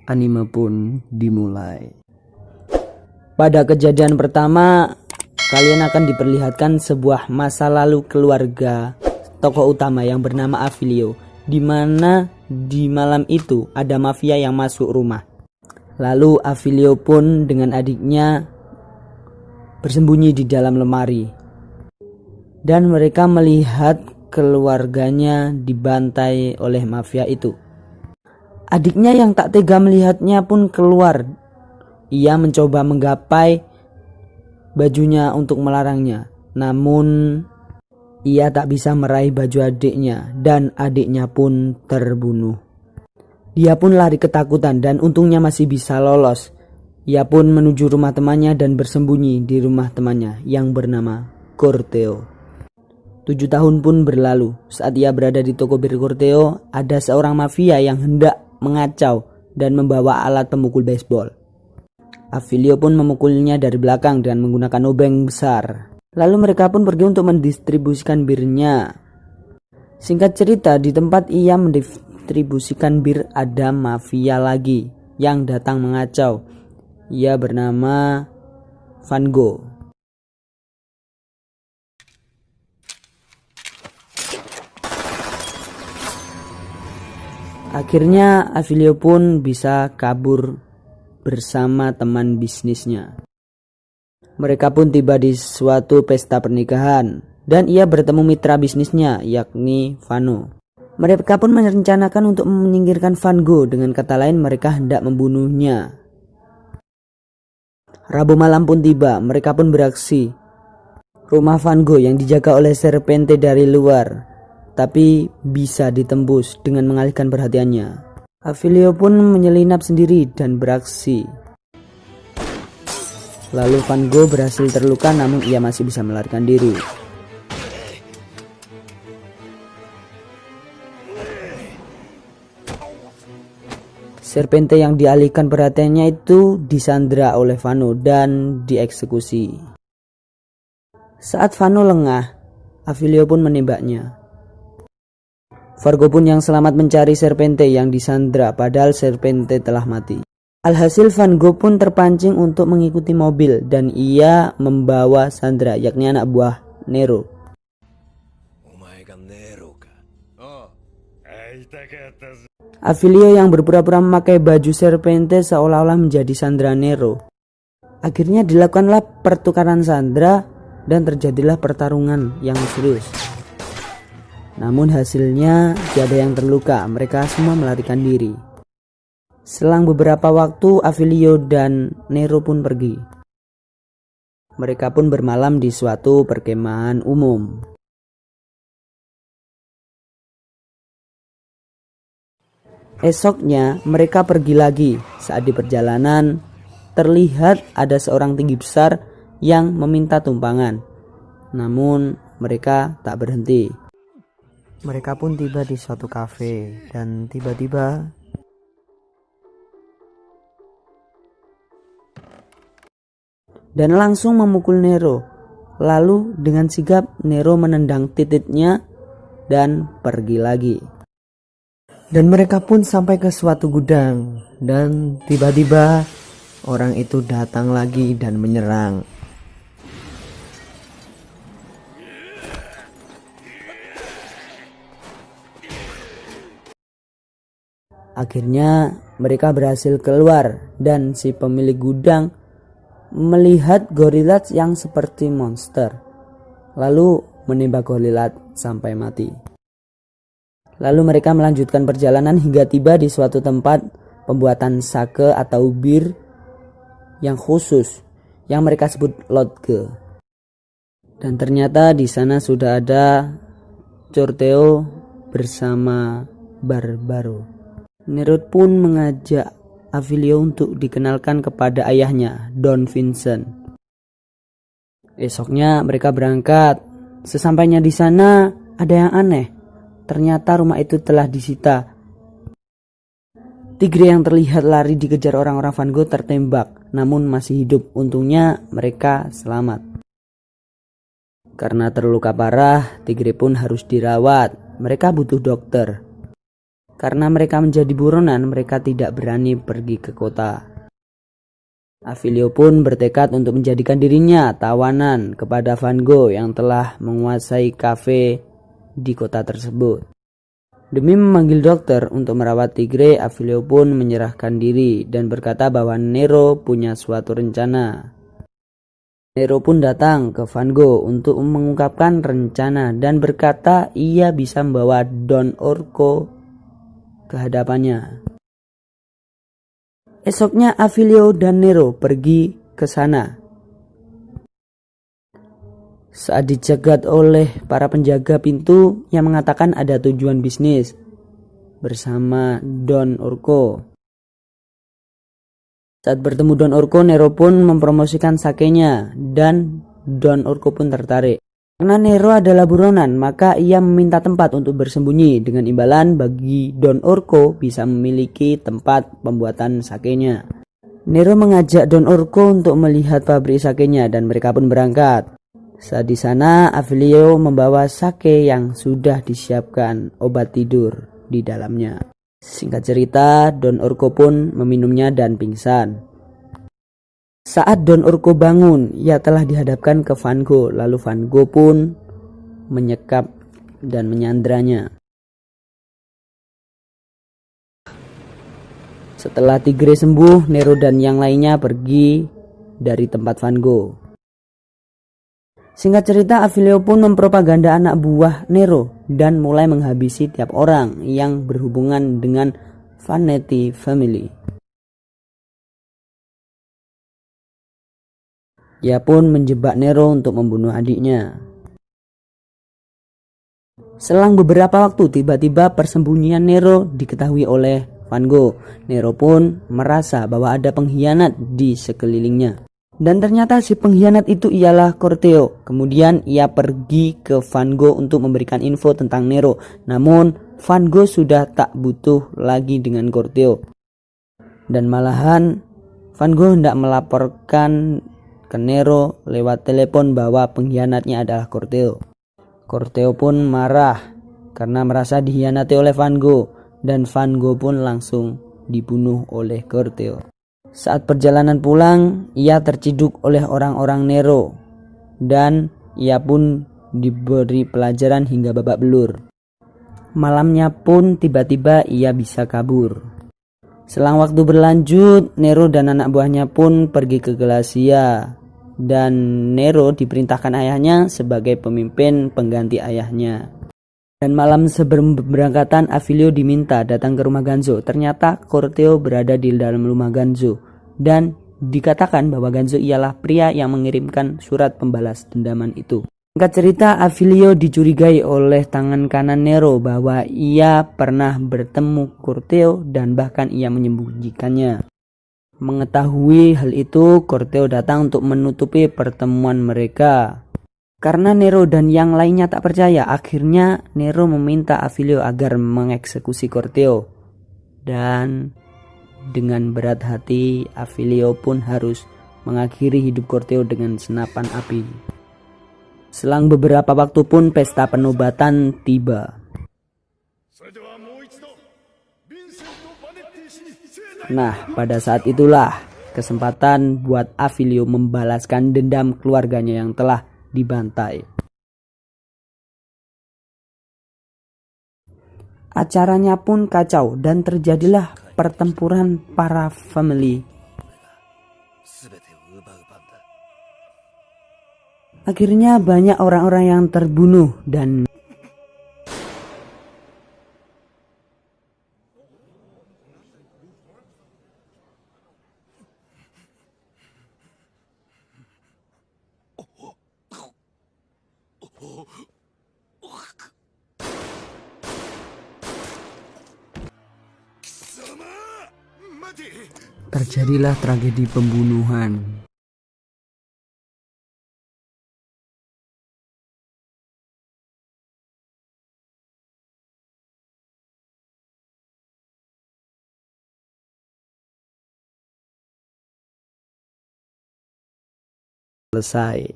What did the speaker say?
Anime pun dimulai. Pada kejadian pertama, kalian akan diperlihatkan sebuah masa lalu keluarga tokoh utama yang bernama Avilio, di mana di malam itu ada mafia yang masuk rumah. Lalu Avilio pun dengan adiknya bersembunyi di dalam lemari, dan mereka melihat keluarganya dibantai oleh mafia itu. Adiknya yang tak tega melihatnya pun keluar. Ia mencoba menggapai bajunya untuk melarangnya, namun ia tak bisa meraih baju adiknya dan adiknya pun terbunuh. Dia pun lari ketakutan dan untungnya masih bisa lolos. Ia pun menuju rumah temannya dan bersembunyi di rumah temannya yang bernama Corteo. 7 tahun pun berlalu. Saat ia berada di toko bir Corteo, ada seorang mafia yang hendak mengacau dan membawa alat pemukul baseball. Avilio pun memukulnya dari belakang dengan menggunakan obeng besar. Lalu mereka pun pergi untuk mendistribusikan birnya. Singkat cerita, di tempat ia mendistribusikan bir ada mafia lagi yang datang mengacau. Ia bernama Van Gogh. Akhirnya Avilio pun bisa kabur bersama teman bisnisnya. Mereka pun tiba di suatu pesta pernikahan dan ia bertemu mitra bisnisnya, yakni Vano. Mereka pun merencanakan untuk menyingkirkan Van Gogh, dengan kata lain mereka hendak membunuhnya. Rabu malam pun tiba, mereka pun beraksi. Rumah Van Gogh yang dijaga oleh Serpente dari luar, tapi bisa ditembus dengan mengalihkan perhatiannya. Avilio pun menyelinap sendiri dan beraksi. Lalu Van Gogh berhasil terluka, namun ia masih bisa melarikan diri. Serpente yang dialihkan perhatiannya itu disandra oleh Vano dan dieksekusi. Saat Vano lengah, Avilio pun menembaknya. Van Gogh pun yang selamat mencari Serpente yang disandra, padahal Serpente telah mati. Alhasil Van Gogh pun terpancing untuk mengikuti mobil dan ia membawa Sandra, yakni anak buah Nero. Avilio yang berpura-pura memakai baju Serpente seolah-olah menjadi Sandra Nero. Akhirnya dilakukanlah pertukaran Sandra dan terjadilah pertarungan yang serius. Namun hasilnya tiada yang terluka, mereka semua melarikan diri. Selang beberapa waktu Avilio dan Nero pun pergi. Mereka pun bermalam di suatu perkemahan umum. Esoknya mereka pergi lagi. Saat di perjalanan terlihat ada seorang tinggi besar yang meminta tumpangan. Namun mereka tak berhenti. Mereka pun tiba di suatu kafe dan tiba-tiba dan langsung memukul Nero. Lalu dengan sigap Nero menendang titiknya dan pergi lagi. Dan mereka pun sampai ke suatu gudang dan tiba-tiba orang itu datang lagi dan menyerang. Akhirnya mereka berhasil keluar dan si pemilik gudang melihat gorilat yang seperti monster, lalu menembak gorilat sampai mati. Lalu mereka melanjutkan perjalanan hingga tiba di suatu tempat pembuatan sake atau bir yang khusus yang mereka sebut lodge. Dan ternyata di sana sudah ada Corteo bersama Barbaro. Nero pun mengajak Avilio untuk dikenalkan kepada ayahnya, Don Vincent. Esoknya mereka berangkat. Sesampainya di sana ada yang aneh. Ternyata rumah itu telah disita. Tigre yang terlihat lari dikejar orang-orang Van Gogh tertembak, namun masih hidup. Untungnya mereka selamat. Karena terluka parah, Tigre pun harus dirawat. Mereka butuh dokter. Karena mereka menjadi buronan, mereka tidak berani pergi ke kota. Avilio pun bertekad untuk menjadikan dirinya tawanan kepada Van Gogh yang telah menguasai kafe di kota tersebut. Demi memanggil dokter untuk merawat Tigre, Avilio pun menyerahkan diri dan berkata bahwa Nero punya suatu rencana. Nero pun datang ke Van Gogh untuk mengungkapkan rencana dan berkata ia bisa membawa Don Orco ke hadapannya. Esoknya Avilio dan Nero pergi ke sana. Saat dicegat oleh para penjaga pintu yang mengatakan ada tujuan bisnis bersama Don Orco. Saat bertemu Don Orco, Nero pun mempromosikan sakenya dan Don Orco pun tertarik. Karena Nero adalah buronan, maka ia meminta tempat untuk bersembunyi. Dengan imbalan bagi Don Orco bisa memiliki tempat pembuatan sakenya. Nero mengajak Don Orco untuk melihat pabrik sakenya dan mereka pun berangkat. Saat di sana, Avilio membawa sake yang sudah disiapkan obat tidur di dalamnya. Singkat cerita, Don Orco pun meminumnya dan pingsan. Saat Don Orco bangun, ia telah dihadapkan ke Van Gogh, lalu Van Gogh pun menyekap dan menyandranya. Setelah Tigre sembuh, Nero dan yang lainnya pergi dari tempat Van Gogh. Singkat cerita, Avilio pun mempropaganda anak buah Nero dan mulai menghabisi tiap orang yang berhubungan dengan Vannetti Family. Ia pun menjebak Nero untuk membunuh adiknya. Selang beberapa waktu, tiba-tiba persembunyian Nero diketahui oleh Van Gogh. Nero pun merasa bahwa ada pengkhianat di sekelilingnya. Dan ternyata si pengkhianat itu ialah Corteo. Kemudian ia pergi ke Van Gogh untuk memberikan info tentang Nero. Namun Van Gogh sudah tak butuh lagi dengan Corteo. Dan malahan Van Gogh hendak melaporkan ke Nero lewat telepon bahwa pengkhianatnya adalah Corteo. Corteo pun marah karena merasa dikhianati oleh Van Gogh dan Van Gogh pun langsung dibunuh oleh Corteo. Saat perjalanan pulang, ia terciduk oleh orang-orang Nero dan ia pun diberi pelajaran hingga babak belur. Malamnya pun tiba-tiba ia bisa kabur. Selang waktu berlanjut, Nero dan anak buahnya pun pergi ke Glacia dan Nero diperintahkan ayahnya sebagai pemimpin pengganti ayahnya. Dan malam sebelum berangkatan, Avilio diminta datang ke rumah Ganzo. Ternyata Corteo berada di dalam rumah Ganzo dan dikatakan bahwa Ganzo ialah pria yang mengirimkan surat pembalas dendaman itu. Singkat cerita, Avilio dicurigai oleh tangan kanan Nero bahwa ia pernah bertemu Corteo dan bahkan ia menyembunyikannya. Mengetahui hal itu, Corteo datang untuk menutupi pertemuan mereka. Karena Nero dan yang lainnya tak percaya, akhirnya Nero meminta Avilio agar mengeksekusi Corteo. Dan dengan berat hati, Avilio pun harus mengakhiri hidup Corteo dengan senapan api. Selang beberapa waktu pun pesta penobatan tiba. Nah, pada saat itulah kesempatan buat Avilio membalaskan dendam keluarganya yang telah dibantai. Acaranya pun kacau dan terjadilah pertempuran para family. Akhirnya banyak orang-orang yang terbunuh dan terjadilah tragedi pembunuhan. Selesai.